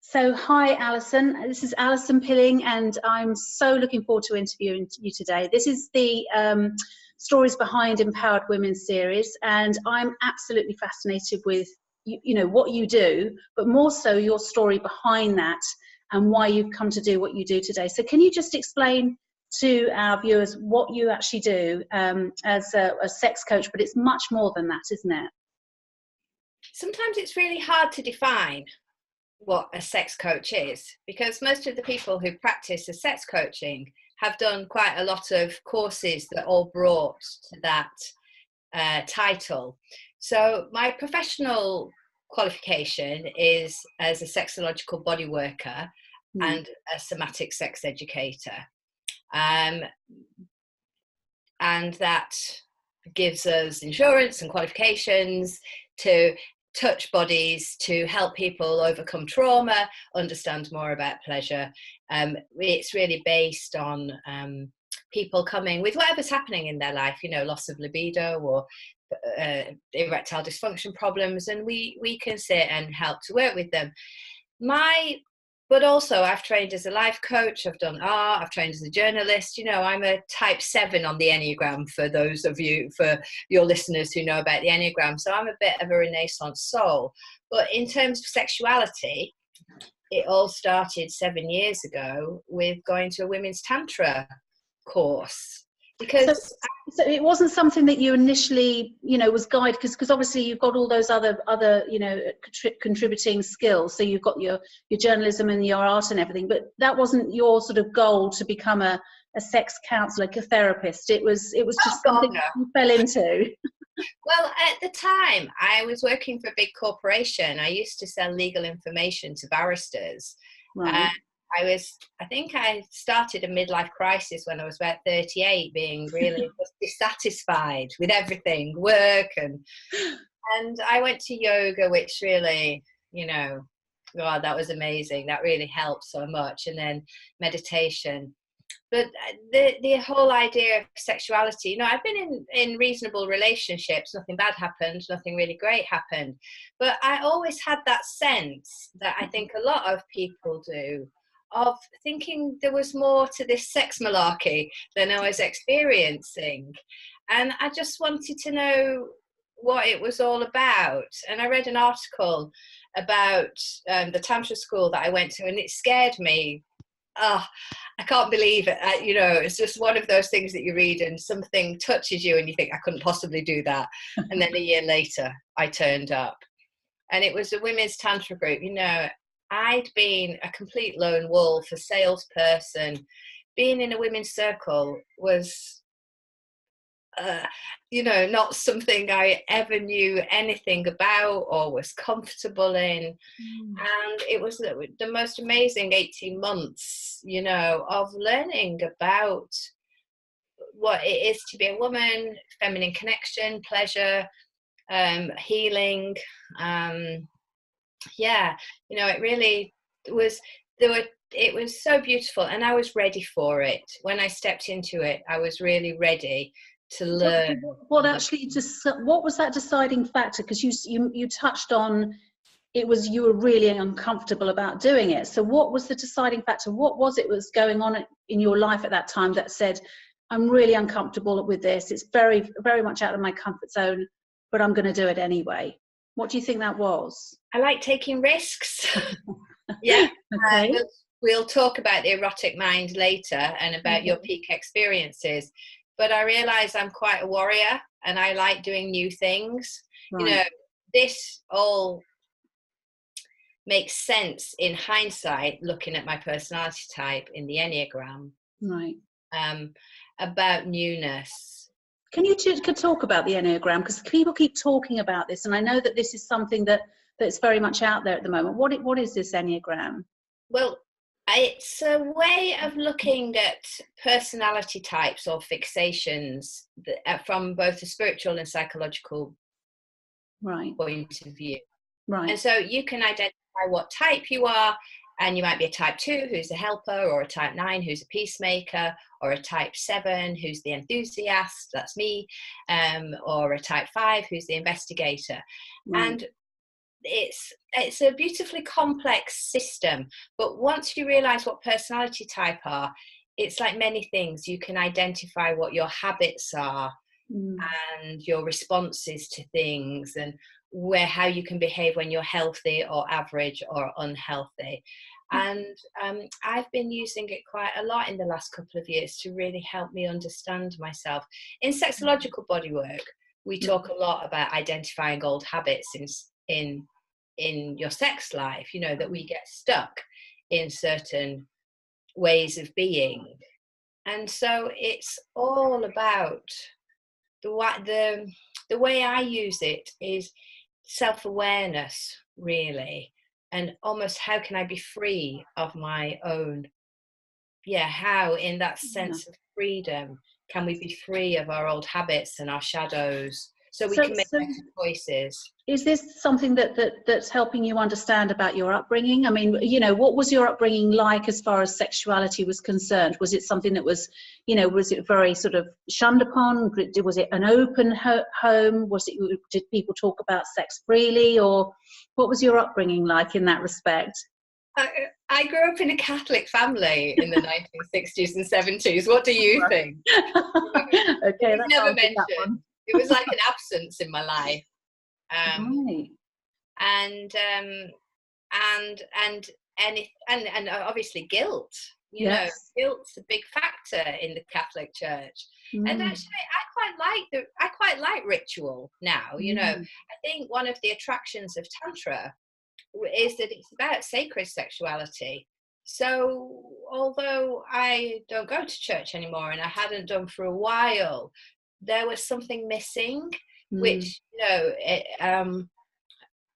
So, hi, Alison. This is Alison Pilling, and I'm so looking forward to interviewing you today. This is the Stories Behind Empowered Women series, and I'm absolutely fascinated with what you do, but more so your story behind that and why you've come to do what you do today. So, can you just explain to our viewers what you actually do as a sex coach? But it's much more than that, isn't it? Sometimes it's really hard to define what a sex coach is, because most of the people who practice as sex coaching have done quite a lot of courses that all brought to that title. So my professional qualification is as a sexological body worker and a somatic sex educator. And that gives us insurance and qualifications to touch bodies, to help people overcome trauma, understand more about pleasure. It's really based on people coming with whatever's happening in their life, loss of libido or erectile dysfunction problems, and we can sit and help to work with them. But also I've trained as a life coach, I've done art, I've trained as a journalist. I'm a type 7 on the Enneagram, for those of you, for your listeners who know about the Enneagram. So I'm a bit of a Renaissance soul. But in terms of sexuality, it all started 7 years ago with going to a women's Tantra course. Because so it wasn't something that you initially, was guided, because obviously you've got all those other contributing skills. So you've got your journalism and your art and everything, but that wasn't your sort of goal to become a sex counselor, like a therapist. It was just something you fell into. Well, at the time, I was working for a big corporation. I used to sell legal information to barristers. Right. I think I started a midlife crisis when I was about 38, being really dissatisfied with everything, work, and I went to yoga, which really, God, that was amazing. That really helped so much. And then meditation. But the whole idea of sexuality, I've been in reasonable relationships. Nothing bad happened. Nothing really great happened. But I always had that sense that I think a lot of people do, of thinking there was more to this sex malarkey than I was experiencing. And I just wanted to know what it was all about. And I read an article about the Tantra school that I went to, and it scared me. I can't believe it. It's just one of those things that you read and something touches you and you think, I couldn't possibly do that. And then a year later, I turned up. And it was a women's Tantra group. I'd been a complete lone wolf, a salesperson. Being in a women's circle was, not something I ever knew anything about or was comfortable in. And it was the most amazing 18 months, of learning about what it is to be a woman, feminine connection, pleasure, healing. It really was, it was so beautiful, and I was ready for it. When I stepped into it, I was really ready to learn. What was that deciding factor? Because you touched on you were really uncomfortable about doing it. So what was the deciding factor? What was it was going on in your life at that time that said, I'm really uncomfortable with this. It's very, very much out of my comfort zone, but I'm going to do it anyway. What do you think that was? I like taking risks. Yeah. Okay. We'll talk about the erotic mind later and about your peak experiences. But I realise I'm quite a warrior and I like doing new things. Right. This all makes sense in hindsight, looking at my personality type in the Enneagram. Right. About newness. Can you could talk about the Enneagram? Because people keep talking about this, and I know that this is something that's very much out there at the moment. What is this Enneagram? Well, it's a way of looking at personality types or fixations from both a spiritual and psychological point of view. Right. And so you can identify what type you are, and you might be a type 2 who's a helper, or a type 9 who's a peacemaker, or a type 7 who's the enthusiast, that's me, or a type 5 who's the investigator. Right. And it's a beautifully complex system, but once you realize what personality type are, it's like many things. You can identify what your habits are and your responses to things, and how you can behave when you're healthy or average or unhealthy. And I've been using it quite a lot in the last couple of years to really help me understand myself. In sexological bodywork, we talk a lot about identifying old habits in your sex life, you know, that we get stuck in certain ways of being. And so it's all about the way I use it is self-awareness, really, and almost how can I be free of my own, how in that sense of freedom can we be free of our old habits and our shadows, so we can make better choices. Is this something that's helping you understand about your upbringing? I mean, you know, what was your upbringing like as far as sexuality was concerned? Was it something that was, you know, was it very sort of shunned upon? Was it an open home? Did people talk about sex freely, or what was your upbringing like in that respect? I grew up in a Catholic family in the 1960s and 70s. What do you think? Okay, that's never mentioned. It was like an absence in my life. Right. And obviously guilt. You know, guilt's a big factor in the Catholic Church. And actually, I quite like ritual now. You know, I think one of the attractions of Tantra is that it's about sacred sexuality. So although I don't go to church anymore, and I hadn't done for a while, there was something missing, which, you know,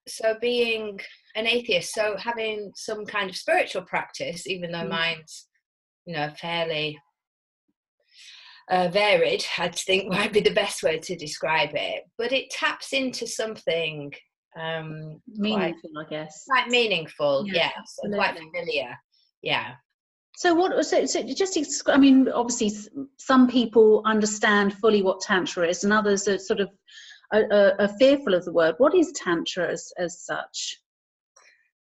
so being an atheist, so having some kind of spiritual practice, even though mine's, you know, fairly varied, I think might be the best way to describe it, but it taps into something meaningful, I guess. Quite meaningful, yes, and quite familiar, So just, I mean, obviously some people understand fully what Tantra is, and others are sort of are fearful of the word. What is Tantra as such?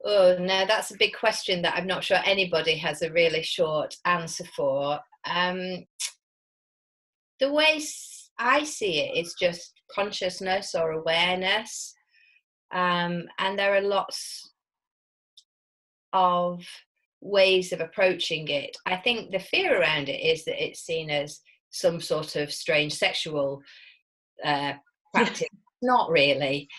Oh, no, that's a big question that I'm not sure anybody has a really short answer for. The way I see it is just consciousness or awareness, and there are lots of ways of approaching it. I think the fear around it is that it's seen as some sort of strange sexual practice. Not really,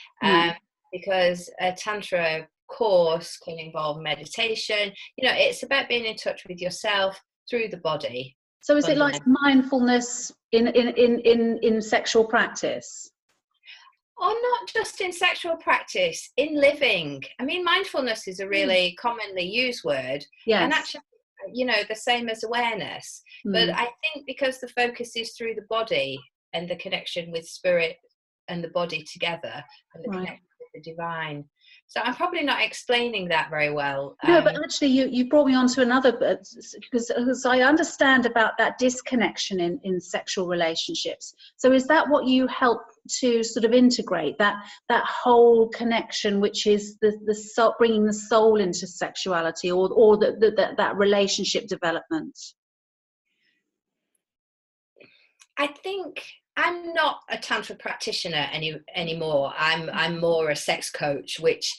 because a Tantra course can involve meditation. You know, it's about being in touch with yourself through the body. So is it like mindfulness in sexual practice? Or not just in sexual practice, in living. I mean, mindfulness is a really commonly used word. Yes. And actually, you know, the same as awareness. But I think because the focus is through the body and the connection with spirit and the body together, and the connection with the divine. So I'm probably not explaining that very well. No, but actually you brought me on to another, because I understand about that disconnection in sexual relationships. So is that what you help to sort of integrate, that whole connection, which is the soul, bringing the soul into sexuality, or that relationship development? I think I'm not a Tantra practitioner anymore. I'm more a sex coach, which,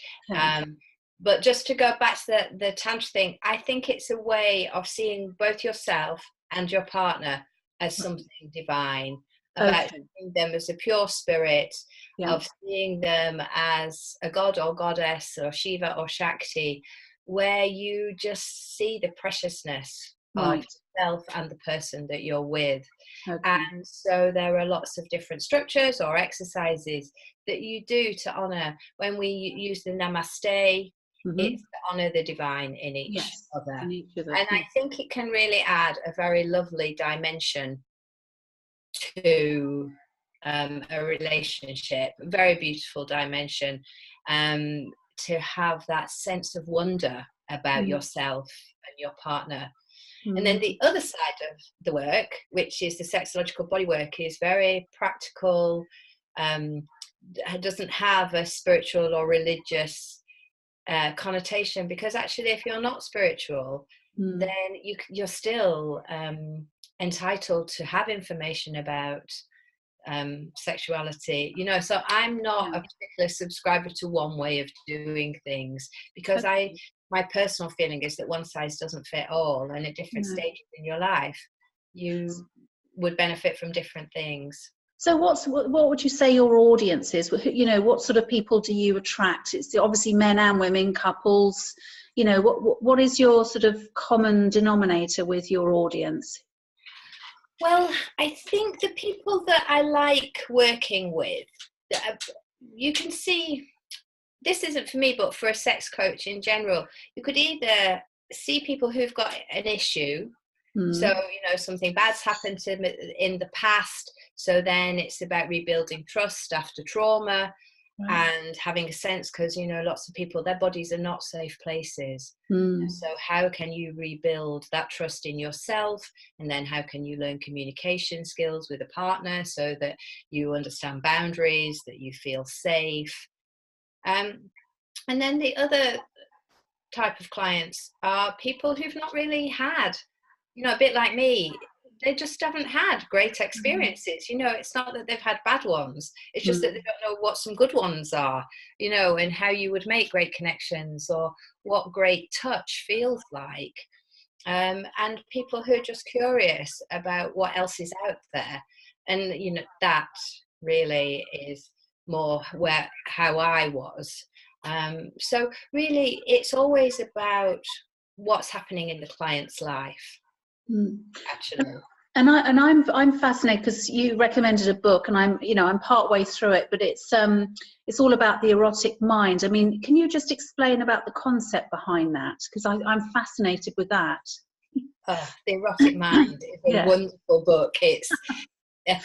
but just to go back to the Tantra thing, I think it's a way of seeing both yourself and your partner as something divine, about seeing them as a pure spirit, of seeing them as a god or goddess or Shiva or Shakti, where you just see the preciousness of yourself and the person that you're with. And so there are lots of different structures or exercises that you do to honor. When we use the namaste, it's to honor the divine in each other. And I think it can really add a very lovely dimension to a relationship, a very beautiful dimension, to have that sense of wonder about yourself and your partner. And then the other side of the work, which is the sexological bodywork, is very practical, doesn't have a spiritual or religious connotation, because actually if you're not spiritual, then you're still entitled to have information about sexuality, you know. So I'm not a particular subscriber to one way of doing things, because my personal feeling is that one size doesn't fit all, and at different stages in your life you would benefit from different things. So what would you say your audience is? You know, what sort of people do you attract? It's obviously men and women, couples. You know, what is your sort of common denominator with your audience? Well, I think the people that I like working with, you can see, this isn't for me, but for a sex coach in general, you could either see people who've got an issue. So, you know, something bad's happened to them in the past. So then it's about rebuilding trust after trauma and having a sense, because, you know, lots of people, their bodies are not safe places. So how can you rebuild that trust in yourself? And then how can you learn communication skills with a partner so that you understand boundaries, that you feel safe? And then the other type of clients are people who've not really had, you know, a bit like me, they just haven't had great experiences. You know, it's not that they've had bad ones, it's just that they don't know what some good ones are, you know, and how you would make great connections, or what great touch feels like. And people who are just curious about what else is out there. And, you know, that really is more how I was. So really, it's always about what's happening in the client's life, actually. And I'm fascinated because you recommended a book, and I'm part way through it, but it's all about the erotic mind. I mean, can you just explain about the concept behind that? Because I'm fascinated with that. The Erotic Mind is a wonderful book. It's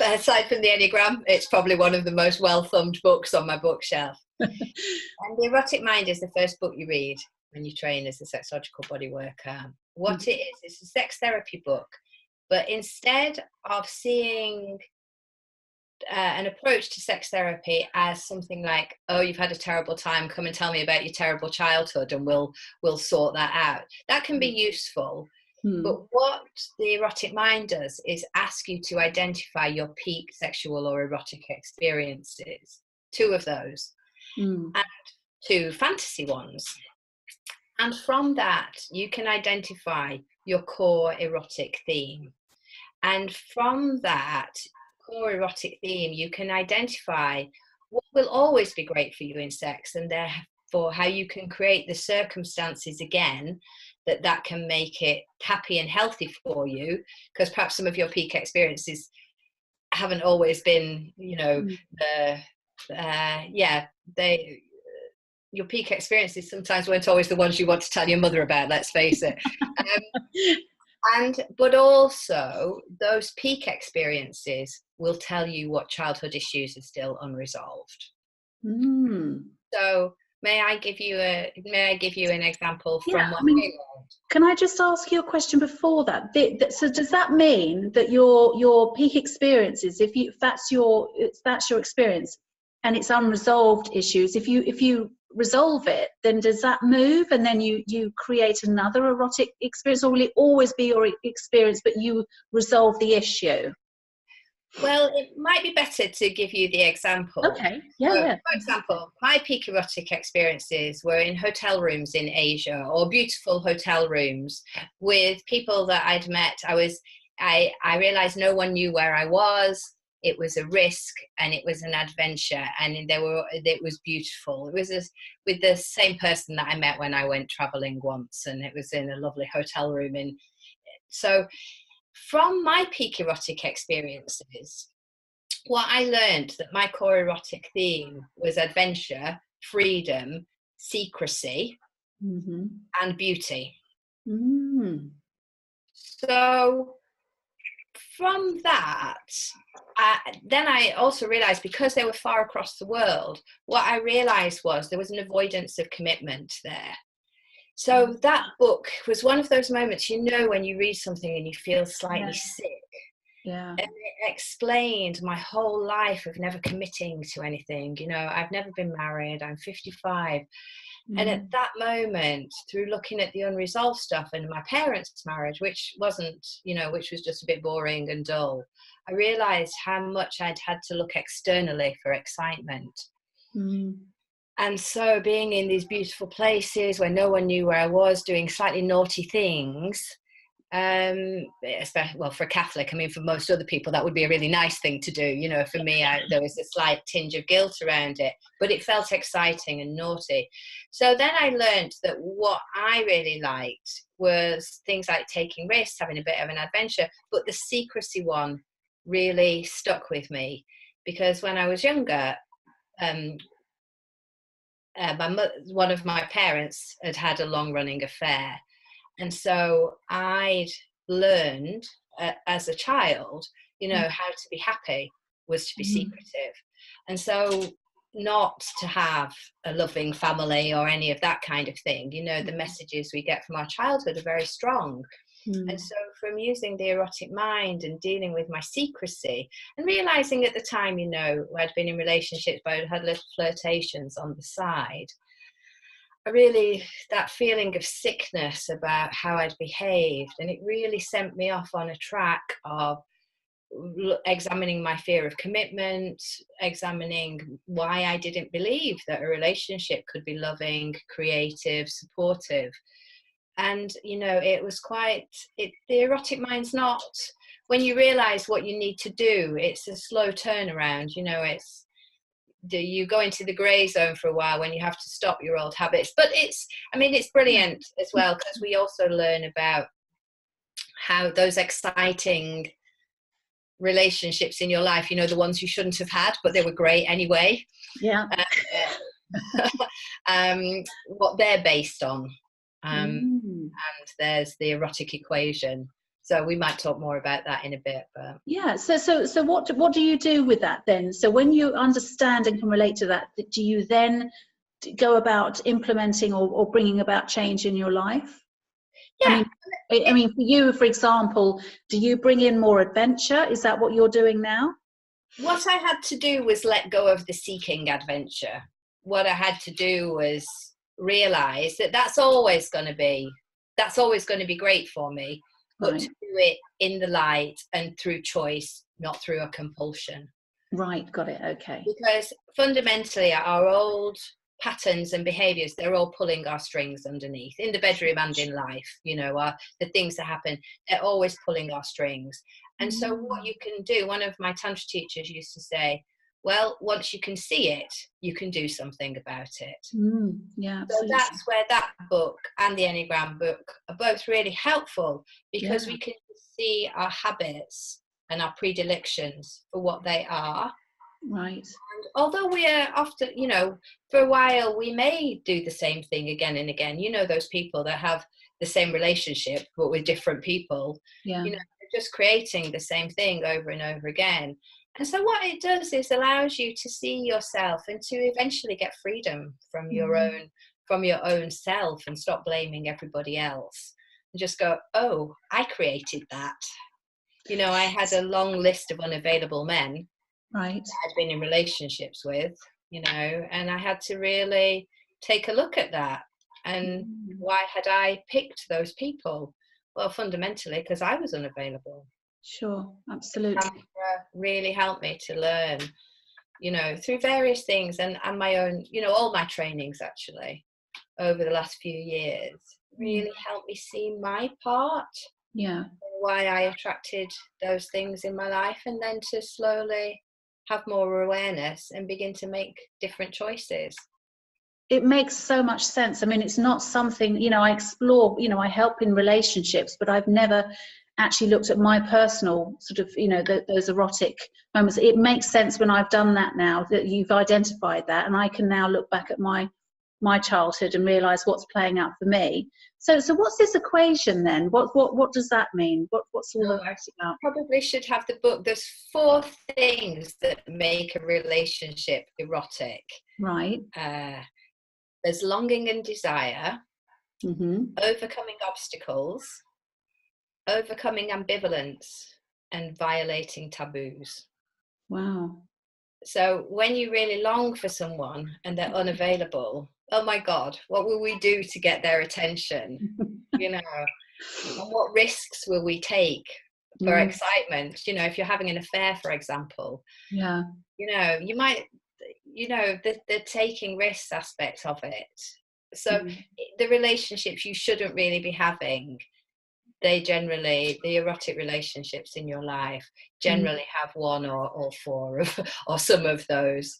aside from the Enneagram, it's probably one of the most well-thumbed books on my bookshelf. And the Erotic Mind is the first book you read when you train as a sexological body worker. What it is, it's a sex therapy book. But instead of seeing an approach to sex therapy as something like, oh, you've had a terrible time, come and tell me about your terrible childhood and we'll sort that out. That can be useful. But what the Erotic Mind does is ask you to identify your peak sexual or erotic experiences, 2 of those, and 2 fantasy ones. And from that, you can identify your core erotic theme. And from that core erotic theme, you can identify what will always be great for you in sex, and therefore how you can create the circumstances again that can make it happy and healthy for you, because perhaps some of your peak experiences haven't always been, you know, your peak experiences sometimes weren't always the ones you want to tell your mother about, let's face it. But also those peak experiences will tell you what childhood issues are still unresolved. So may I give you an example from what I learned? Can I just ask you a question before that? So does that mean that your peak experiences, if that's your experience and it's unresolved issues, if you resolve it, then does that move and then you create another erotic experience, or will it always be your experience but you resolve the issue? Well, it might be better to give you the example. Okay, yeah. For example, my peak erotic experiences were in hotel rooms in Asia, or beautiful hotel rooms with people that I'd met. I realized no one knew where I was. It was a risk and it was an adventure, and it was beautiful. It was with the same person that I met when I went traveling once, and it was in a lovely hotel room. So from my peak erotic experiences, what I learned that my core erotic theme was adventure, freedom, secrecy, and beauty. So from that, then I also realized, because they were far across the world, what I realized was there was an avoidance of commitment there. So that book was one of those moments, you know, when you read something and you feel slightly sick. Yeah. And it explained my whole life of never committing to anything. You know, I've never been married. I'm 55. And at that moment, through looking at the unresolved stuff in my parents' marriage, which wasn't, you know, which was just a bit boring and dull, I realized how much I'd had to look externally for excitement. And so being in these beautiful places where no one knew where I was, doing slightly naughty things, especially, well, for a Catholic, I mean, for most other people, that would be a really nice thing to do. You know, for me, there was a slight tinge of guilt around it, but it felt exciting and naughty. So then I learned that what I really liked was things like taking risks, having a bit of an adventure, but the secrecy one really stuck with me, because when I was younger, one of my parents had a long-running affair. And so I'd learned as a child, you know, how to be happy was to be secretive. And so not to have a loving family or any of that kind of thing. You know, the messages we get from our childhood are very strong. And so from using the erotic mind and dealing with my secrecy and realizing at the time, you know, I'd been in relationships, but I'd had little flirtations on the side. That feeling of sickness about how I'd behaved, and it really sent me off on a track of examining my fear of commitment, examining why I didn't believe that a relationship could be loving, creative, supportive. And, you know, it was the erotic mind's not, when you realize what you need to do, it's a slow turnaround. You know, you go into the gray zone for a while when you have to stop your old habits, but it's brilliant as well, because we also learn about how those exciting relationships in your life, you know, the ones you shouldn't have had, but they were great anyway. Yeah. What they're based on. And there's the erotic equation. So we might talk more about that in a bit. But yeah. So what do you do with that then? So when you understand and can relate to that, do you then go about implementing or bringing about change in your life? Yeah. I mean, for you, for example, do you bring in more adventure? Is that what you're doing now? What I had to do was let go of the seeking adventure. What I had to do was realize that that's always going to be great for me, but Right. to do it in the light and through choice, not through a compulsion. Right, got it. Okay. Because fundamentally our old patterns and behaviors, they're all pulling our strings underneath, in the bedroom and in life. You know, the things that happen, they're always pulling our strings. And so what you can do, one of my Tantra teachers used to say, well, once you can see it, you can do something about it. Yeah, absolutely. So that's where that book and the Enneagram book are both really helpful, because we can see our habits and our predilections for what they are. Right. And although we are often, you know, for a while we may do the same thing again and again. You know, those people that have the same relationship but with different people. Yeah. You know, they're just creating the same thing over and over again. And so what it does is allows you to see yourself and to eventually get freedom from your own self, and stop blaming everybody else and just go, oh, I created that. You know, I had a long list of unavailable men right. I'd been in relationships with, you know, and I had to really take a look at that. And why had I picked those people? Well, fundamentally, because I was unavailable. Sure, absolutely. Tantra really helped me to learn, you know, through various things, and my own, you know, all my trainings actually over the last few years really helped me see my part. Yeah. Why I attracted those things in my life, and then to slowly have more awareness and begin to make different choices. It makes so much sense. I mean, it's not something, you know, I explore, you know, I help in relationships, but I've never actually looked at my personal sort of, you know, those erotic moments. It makes sense when I've done that now, that you've identified that, and I can now look back at my childhood and realize what's playing out for me. So what's this equation then? What does that mean? What's all of that about? Probably should have the book. There's 4 things that make a relationship erotic. Right. There's longing and desire, overcoming obstacles, overcoming ambivalence, and violating taboos. Wow. So when you really long for someone and they're unavailable, oh my God, what will we do to get their attention? You know, and what risks will we take for excitement? You know, if you're having an affair, for example, yeah, you know, you might, you know, the taking risks aspect of it. So the relationships you shouldn't really be having, they generally, the erotic relationships in your life generally have one or all four of, or some of those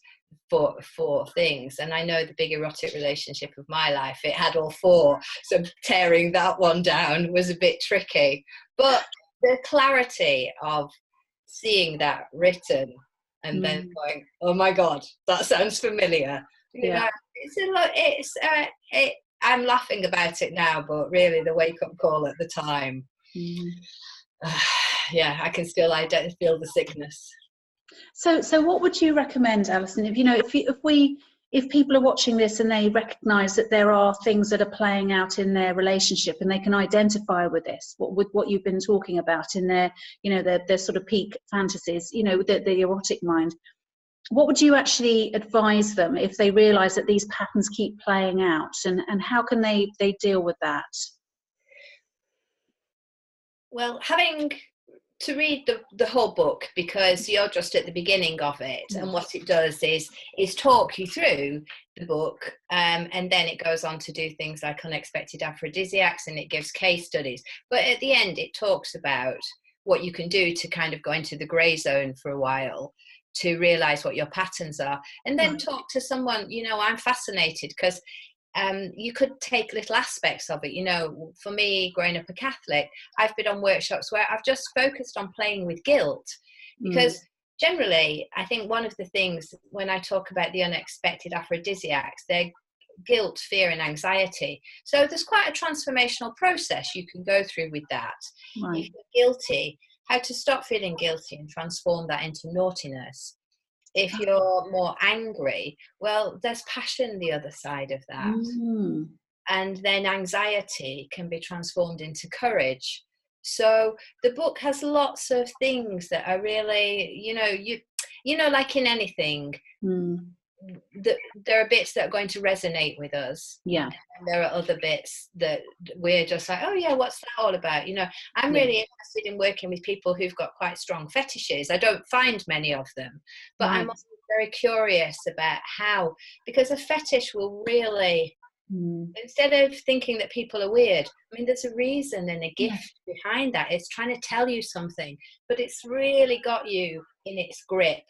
four things. And I know the big erotic relationship of my life, it had all four, so tearing that one down was a bit tricky. But the clarity of seeing that written and then going, oh my God, that sounds familiar, you know, I'm laughing about it now, but really the wake-up call at the time, yeah, I can still feel the sickness. So what would you recommend, Alison, if, you know, if people are watching this and they recognise that there are things that are playing out in their relationship and they can identify with this, with what you've been talking about in their, you know, their sort of peak fantasies, you know, the erotic mind, what would you actually advise them if they realise that these patterns keep playing out, and how can they deal with that? Well, having to read the whole book, because you're just at the beginning of it, and what it does is talk you through the book, and then it goes on to do things like unexpected aphrodisiacs, and it gives case studies, but at the end it talks about what you can do to kind of go into the grey zone for a while, to realize what your patterns are, and then talk to someone. You know, I'm fascinated because you could take little aspects of it. You know, for me, growing up a Catholic, I've been on workshops where I've just focused on playing with guilt, because generally, I think one of the things when I talk about the unexpected aphrodisiacs, they're guilt, fear, and anxiety. So there's quite a transformational process you can go through with that. If you're guilty, how to stop feeling guilty and transform that into naughtiness. If you're more angry, well, there's passion the other side of that. And then anxiety can be transformed into courage. So the book has lots of things that are really, you know, like in anything, there are bits that are going to resonate with us. Yeah. And there are other bits that we're just like, oh yeah, what's that all about? You know, I'm really interested in working with people who've got quite strong fetishes. I don't find many of them, but I'm also very curious about how, because a fetish will really, instead of thinking that people are weird, I mean, there's a reason and a gift behind that. It's trying to tell you something, but it's really got you in its grip.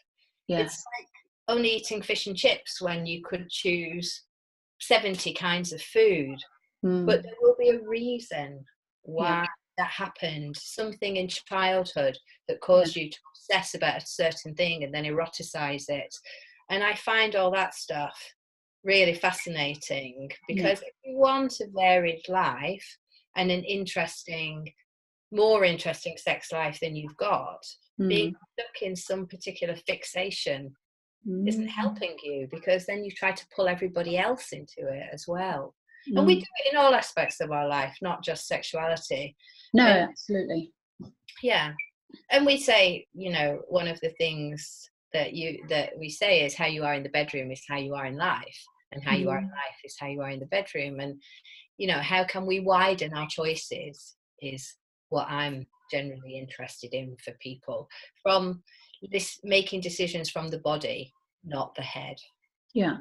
It's like only eating fish and chips when you could choose 70 kinds of food, but there will be a reason why that happened, something in childhood that caused you to obsess about a certain thing and then eroticize it. And I find all that stuff really fascinating, because if you want a varied life and an more interesting sex life than you've got, being stuck in some particular fixation isn't helping you, because then you try to pull everybody else into it as well. And we do it in all aspects of our life, not just sexuality. Absolutely. Yeah. And we say, you know, one of the things that we say is how you are in the bedroom is how you are in life, and how you are in life is how you are in the bedroom. And, you know, how can we widen our choices is what I'm generally interested in for people, from this making decisions from the body, not the head. Yeah,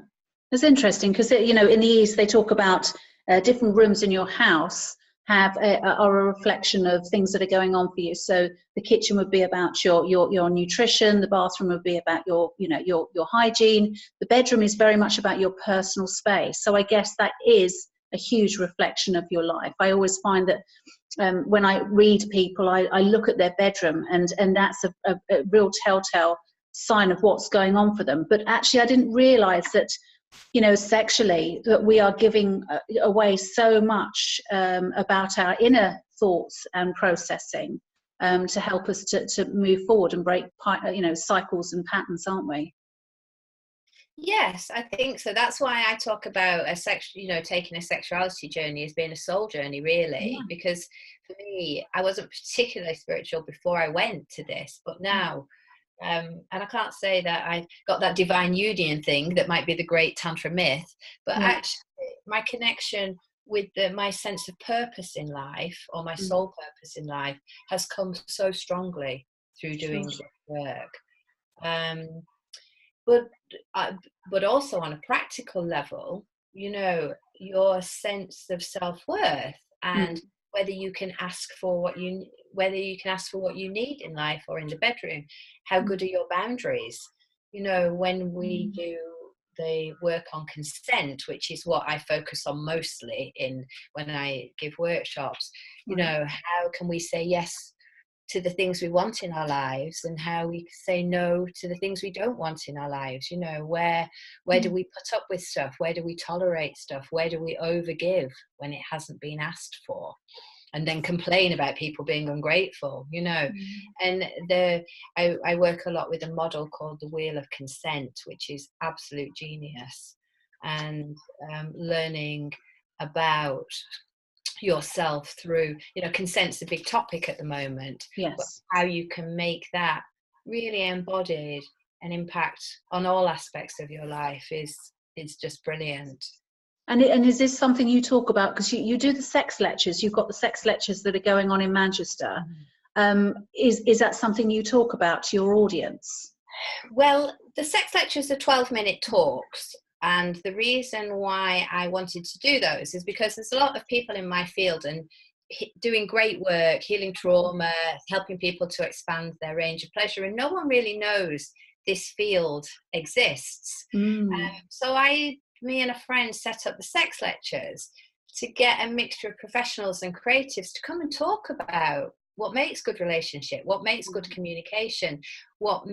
it's interesting because, you know, in the East they talk about different rooms in your house are a reflection of things that are going on for you. So the kitchen would be about your nutrition, the bathroom would be about your hygiene, the bedroom is very much about your personal space. So I guess that is a huge reflection of your life. I always find that when I read people, I look at their bedroom, and that's a real telltale sign of what's going on for them. But actually I didn't realize that, you know, sexually, that we are giving away so much about our inner thoughts and processing to help us to move forward and break, you know, cycles and patterns, aren't we? Yes, I think so. That's why I talk about taking a sexuality journey as being a soul journey, really, Yeah. because for me, I wasn't particularly spiritual before I went to this, but now, and I can't say that I got that divine union thing that might be the great Tantra myth, but Yeah. actually my connection with my sense of purpose in life, or my Mm. soul purpose in life, has come so strongly through Sure. doing this work. Um, but but also on a practical level, your sense of self-worth, and Mm. whether you can ask for what you need in life or in the bedroom. How good are your boundaries? When we do the work on consent, which is what I focus on mostly when I give workshops, how can we say yes to the things we want in our lives, and how we say no to the things we don't want in our lives. Where do we put up with stuff? Where do we tolerate stuff? Where do we overgive when it hasn't been asked for, and then complain about people being ungrateful? And I work a lot with a model called the Wheel of Consent, which is absolute genius, and learning about yourself through, consent's a big topic at the moment. Yes. But how you can make that really embodied and impact on all aspects of your life is just brilliant. And is this something you talk about? Because you do the sex lectures. You've got the sex lectures that are going on in Manchester. Is that something you talk about to your audience? Well, the sex lectures are 12-minute talks. And the reason why I wanted to do those is because there's a lot of people in my field and doing great work, healing trauma, helping people to expand their range of pleasure. And no one really knows this field exists. So me and a friend set up the sex lectures to get a mixture of professionals and creatives to come and talk about what makes good relationship, what makes good communication, what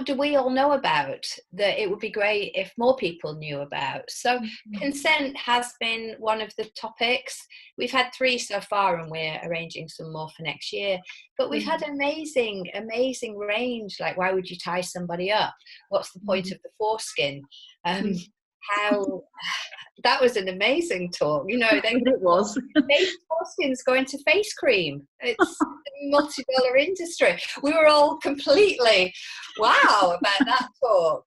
do we all know about that it would be great if more people knew about. So consent has been one of the topics. We've had 3 so far, and we're arranging some more for next year. But we've had amazing range, like why would you tie somebody up? What's the point of the foreskin? How that was an amazing talk. It was. Face foreskins going to face cream. It's a multi-dollar industry. We were all completely wow about that talk.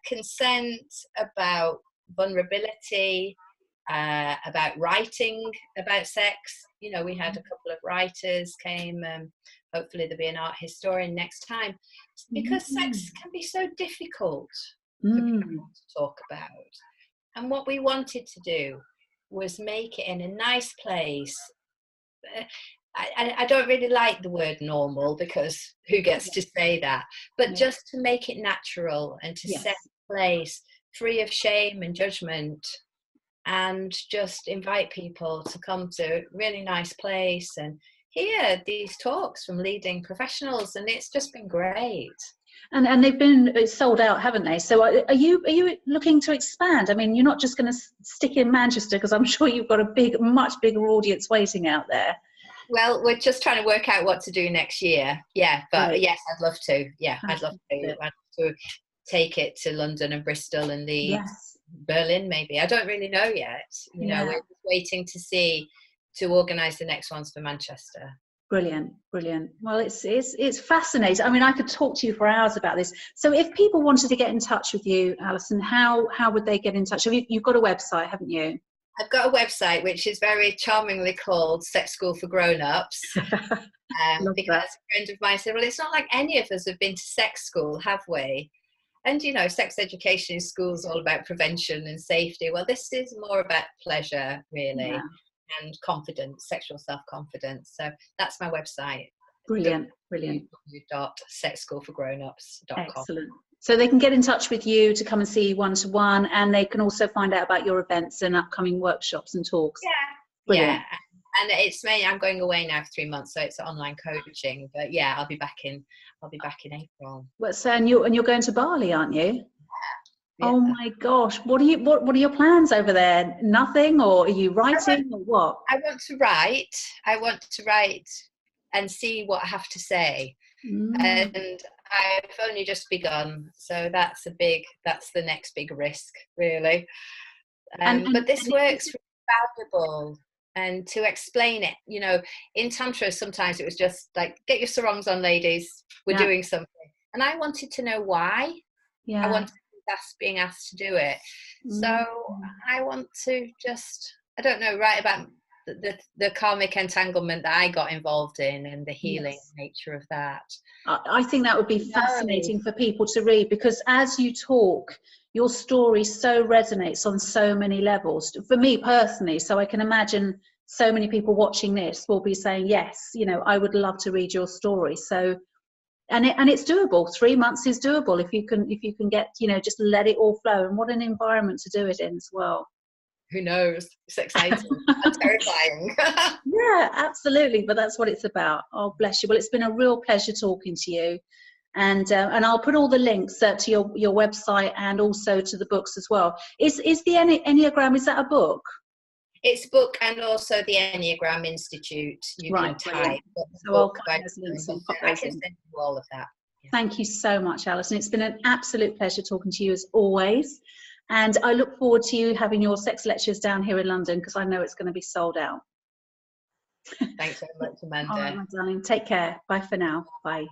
Consent, about vulnerability, about writing about sex. We had a couple of writers came. Hopefully there'll be an art historian next time, because sex can be so difficult for people to talk about. And what we wanted to do was make it in a nice place. I don't really like the word normal, because who gets to say that? But just to make it natural, and to set a place free of shame and judgment, and just invite people to come to a really nice place and hear these talks from leading professionals. And it's just been great. And they've been sold out, haven't they? So are you looking to expand? I mean, you're not just going to stick in Manchester, because I'm sure you've got a much bigger audience waiting out there. Well, we're just trying to work out what to do next year. But yes, I'd love to. I'd love to. I'd love to take it to London and Bristol and Leeds, Berlin maybe. I don't really know yet. We're just waiting to organise the next ones for Manchester. Brilliant. Well, it's fascinating. I mean, I could talk to you for hours about this. So if people wanted to get in touch with you, Alison, how would they get in touch? You've got a website, haven't you? I've got a website which is very charmingly called Sex School for Grown-Ups. Because a friend of mine said, well, it's not like any of us have been to sex school, have we? And, sex education in school is all about prevention and safety. Well, this is more about pleasure, really. And confidence, sexual self-confidence. So that's my website. Brilliant. www.sexschoolforgrownups.com. Excellent. So they can get in touch with you to come and see you one-to-one, and they can also find out about your events and upcoming workshops and talks. Brilliant. And it's me. I'm going away now for 3 months, so it's online coaching. But I'll be back in April. Well, so and you're going to Bali, aren't you? Oh my gosh, what are your plans over there? Nothing? Or are you writing, or what? I want to write and see what I have to say. And I've only just begun, so that's the next big risk, really. But this work's really valuable, and to explain it, you know, in Tantra sometimes it was just like, get your sarongs on, ladies, we're doing something, and I wanted to know why. I wanted to be being asked to do it. So I want to just, I don't know, write about the karmic entanglement that I got involved in and the healing nature of that. I think that would be fascinating for people to read, because as you talk, your story so resonates on so many levels. For me personally, so I can imagine so many people watching this will be saying, yes, you know, I would love to read your story. So, and it's doable. 3 months is doable if you can get, you know, just let it all flow. And what an environment to do it in as well. Who knows? It's exciting and terrifying. Yeah, absolutely. But that's what it's about. Oh, bless you. Well, it's been a real pleasure talking to you. And I'll put all the links to your website and also to the books as well. Is the Enneagram, is that a book? It's a book, and also the Enneagram Institute. You can type. So I'll put those links and pop I those can in. send you all of that. Yeah. Thank you so much, Alison. It's been an absolute pleasure talking to you as always. And I look forward to you having your sex lectures down here in London, because I know it's going to be sold out. Thanks very much, Amanda. All right, my darling. Take care. Bye for now. Bye.